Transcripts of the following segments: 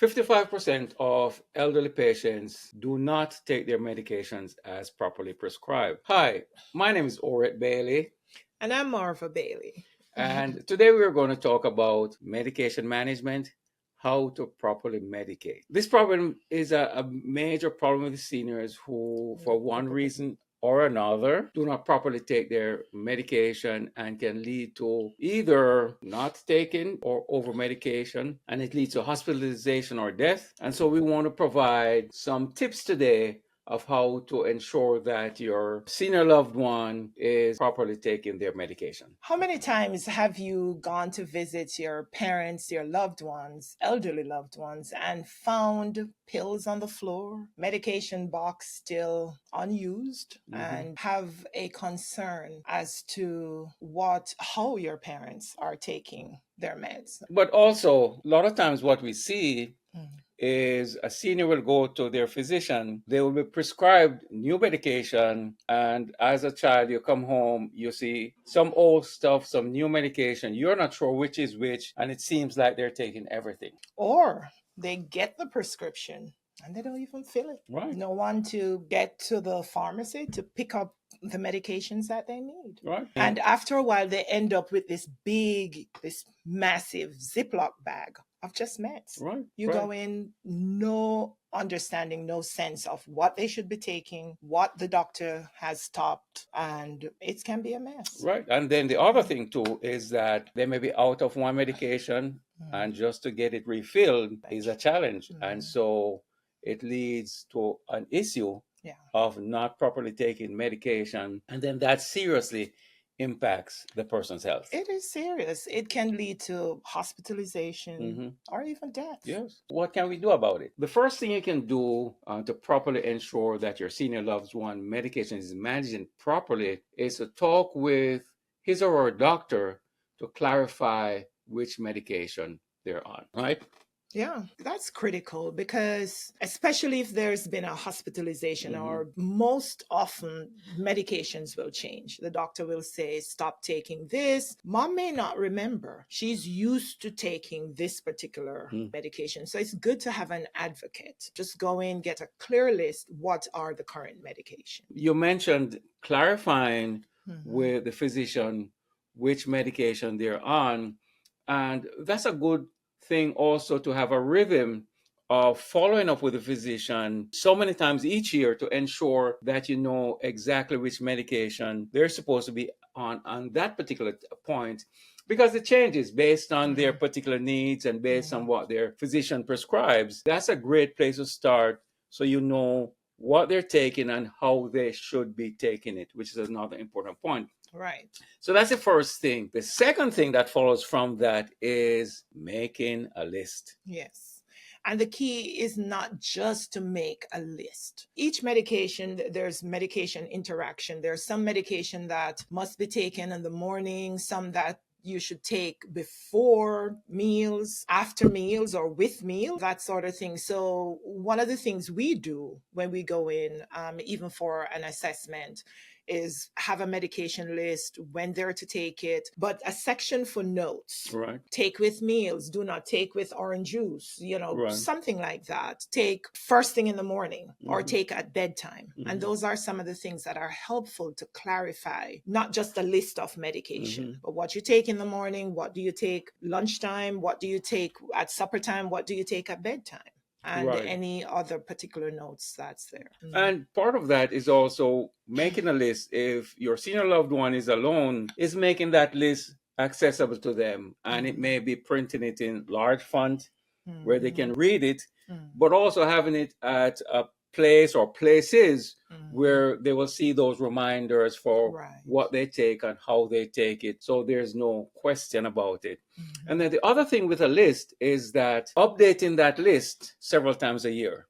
55% of elderly patients do not take their medications as properly prescribed. Hi, my name is Oret Bailey, And I'm Marva Bailey. and today we're going to talk about medication management, how to properly medicate. This problem is a major problem with seniors who, for one reason or another, do not properly take their medication and can lead to either not taking or over medication, and it leads to hospitalization or death. And so we want to provide some tips today of how to ensure that your senior loved one is properly taking their medication. How many times have you gone to visit your parents, your loved ones, elderly loved ones, and found pills on the floor, medication box still unused, and have a concern as to how your parents are taking their meds? But also, a lot of times what we see is a senior will go to their physician, they will be prescribed new medication, and as a child you come home, you see some old stuff, some new medication, you're not sure which is which, and it seems like they're taking everything. Or they get the prescription and they don't even fill it. Right. No one to get to the pharmacy to pick up the medications that they need. Right. And after a while, they end up with this massive Ziploc bag of just meds. Right. You right. go in, no understanding, no sense of what they should be taking, what the doctor has stopped, and it can be a mess. Right. And then the other thing too is that they may be out of one medication, and just to get it refilled is a challenge. And so it leads to an issue of not properly taking medication, and then that seriously impacts the person's health. It is serious. It can lead to hospitalization or even death. Yes. What can we do about it? The first thing you can do to properly ensure that your senior loved one medication is managed properly is to talk with his or her doctor to clarify which medication they're on, right? Yeah, that's critical because especially if there's been a hospitalization or most often medications will change. The doctor will say, stop taking this. Mom may not remember. She's used to taking this particular medication. So it's good to have an advocate. Just go in, get a clear list. What are the current medications? You mentioned clarifying with the physician which medication they're on. And that's a good thing also to have a rhythm of following up with the physician so many times each year to ensure that you know exactly which medication they're supposed to be on that particular point, because it changes based on their particular needs and based on what their physician prescribes. That's a great place to start, so you know what they're taking and how they should be taking it, which is another important point. Right. So that's the first thing. The second thing that follows from that is making a list. Yes. And the key is not just to make a list. Each medication, there's medication interaction. There's some medication that must be taken in the morning, some that you should take before meals, after meals, or with meals, that sort of thing. So one of the things we do when we go in, even for an assessment, is have a medication list, when they're to take it, but a section for notes. Right. Take with meals, do not take with orange juice, something like that. Take first thing in the morning or take at bedtime. And those are some of the things that are helpful to clarify, not just a list of medication, but what you take in the morning, what do you take lunchtime, what do you take at supper time, what do you take at bedtime? And any other particular notes that's there. And part of that is also making a list. If your senior loved one is alone, is making that list accessible to them. And it may be printing it in large font where they can read it, but also having it at a place or places where they will see those reminders for what they take and how they take it, so there's no question about it. And then the other thing with a list is that updating that list several times a year.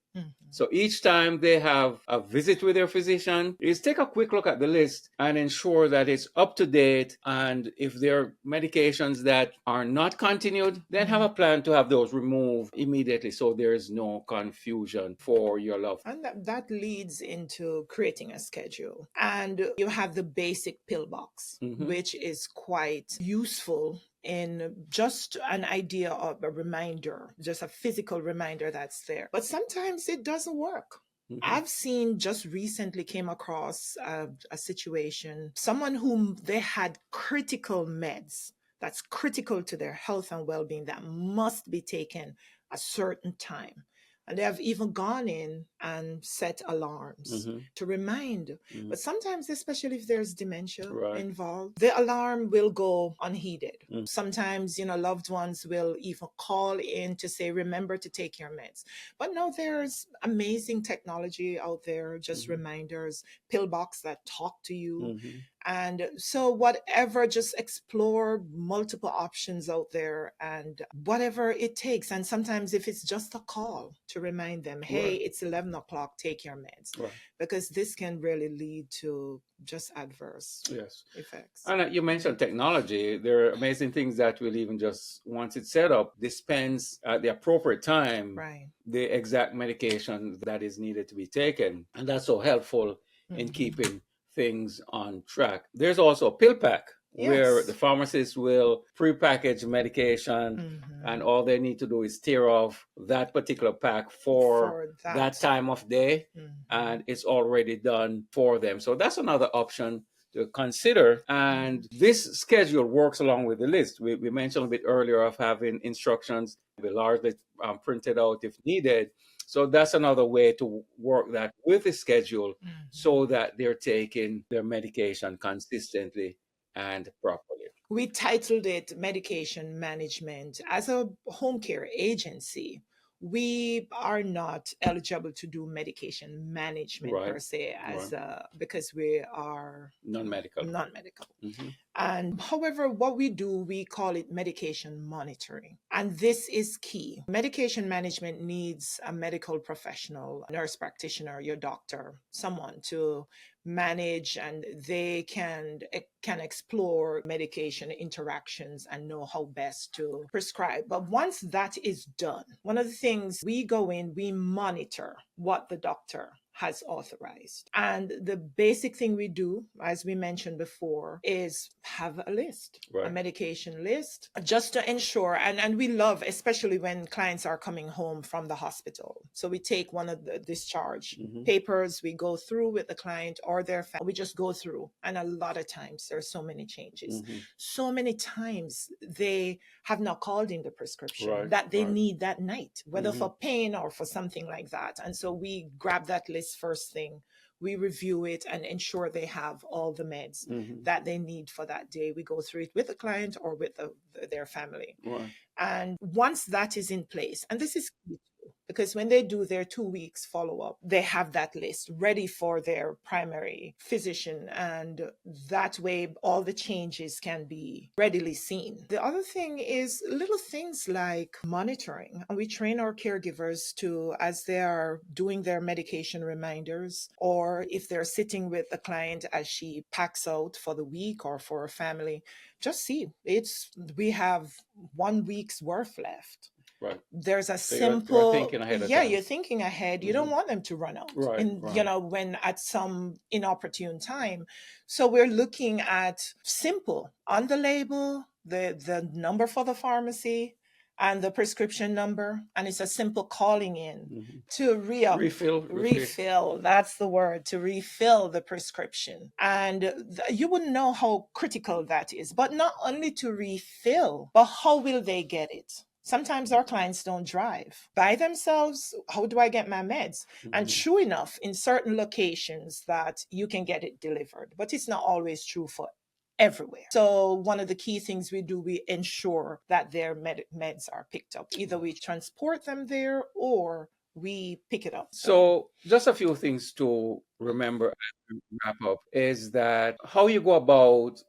So each time they have a visit with their physician, is take a quick look at the list and ensure that it's up to date. And if there are medications that are not continued, then have a plan to have those removed immediately, so there is no confusion for your loved one. And that leads into creating a schedule. And you have the basic pill box, which is quite useful in just an idea of a reminder, just a physical reminder that's there. But sometimes it doesn't work. I've seen just recently came across a situation, someone whom they had critical meds that's critical to their health and well-being that must be taken a certain time. And they have even gone in and set alarms to remind. But sometimes, especially if there's dementia involved, the alarm will go unheeded. Sometimes, loved ones will even call in to say, remember to take your meds. But no, there's amazing technology out there, just reminders, pill box that talk to you. And so, whatever, just explore multiple options out there and whatever it takes. And sometimes, if it's just a call to remind them, hey, it's 11 o'clock, take your meds. Because this can really lead to just adverse effects. And you mentioned technology. There are amazing things that will even just, once it's set up, dispense at the appropriate time the exact medication that is needed to be taken. And that's so helpful in keeping things on track. There's also a pill pack where the pharmacist will pre-package medication and all they need to do is tear off that particular pack for that time of day and it's already done for them. So that's another option to consider. And this schedule works along with the list. We mentioned a bit earlier of having instructions be largely printed out if needed. So that's another way to work that with the schedule so that they're taking their medication consistently and properly. We titled it Medication Management. As a home care agency, we are not eligible to do medication management per se, as because we are non-medical. And however, what we do, we call it medication monitoring. And this is key. Medication management needs a medical professional, a nurse practitioner, your doctor, someone to manage, and they can explore medication interactions and know how best to prescribe. But once that is done, one of the things we go in, we monitor what the doctor has authorized. And the basic thing we do, as we mentioned before, is have a list, a medication list, just to ensure. And we love, especially when clients are coming home from the hospital. So we take one of the discharge papers, we go through with the client or their family, we just go through. And a lot of times there are so many changes. So many times they have not called in the prescription that they need that night, whether for pain or for something like that. And so we grab that list first thing, we review it and ensure they have all the meds that they need for that day. We go through it with the client or with their family. And once that is in place, and this is key too, because when they do their 2 weeks follow-up, they have that list ready for their primary physician, and that way all the changes can be readily seen. The other thing is little things like monitoring, and we train our caregivers to, as they are doing their medication reminders, or if they're sitting with the client as she packs out for the week or for a family, just see we have 1 week's worth left. There's a simple, you're thinking ahead of time. You're thinking ahead. You don't want them to run out when at some inopportune time. So we're looking at simple on the label, the number for the pharmacy and the prescription number, and it's a simple calling in to refill. That's the word, to refill the prescription. And you wouldn't know how critical that is. But not only to refill, but how will they get it? Sometimes our clients don't drive by themselves. How do I get my meds? And true enough, in certain locations that you can get it delivered, but it's not always true for everywhere. So one of the key things we do, we ensure that their meds are picked up. Either we transport them there or we pick it up. So just a few things to remember as we wrap up is that how you go about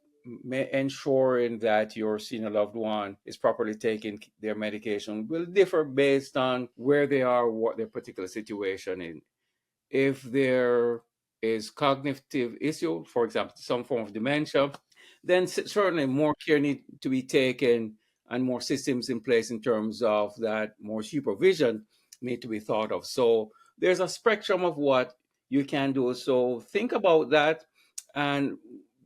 ensuring that your senior loved one is properly taking their medication will differ based on where they are, what their particular situation is. If there is cognitive issue, for example, some form of dementia, then certainly more care need to be taken and more systems in place in terms of that, more supervision need to be thought of. So there's a spectrum of what you can do. So think about that and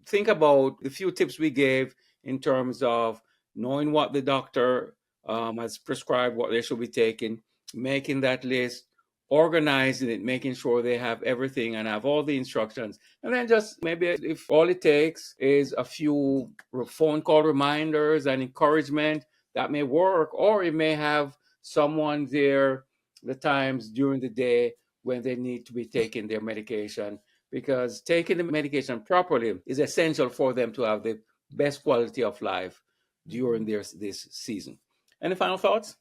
think about the few tips we gave in terms of knowing what the doctor has prescribed, what they should be taking, making that list, organizing it, making sure they have everything and have all the instructions. And then just maybe if all it takes is a few phone call reminders and encouragement, that may work. Or it may have someone there the times during the day when they need to be taking their medication, because taking the medication properly is essential for them to have the best quality of life during this season. Any final thoughts?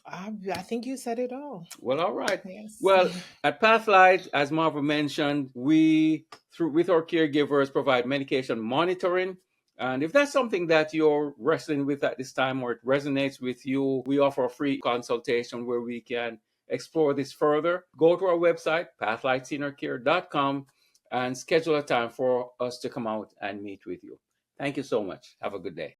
I think you said it all. Well, all right. Yes. Well, at Pathlight, as Marva mentioned, we, through with our caregivers, provide medication monitoring. And if that's something that you're wrestling with at this time or it resonates with you, we offer a free consultation where we can explore this further. Go to our website, pathlightseniorcare.com, and schedule a time for us to come out and meet with you. Thank you so much. Have a good day.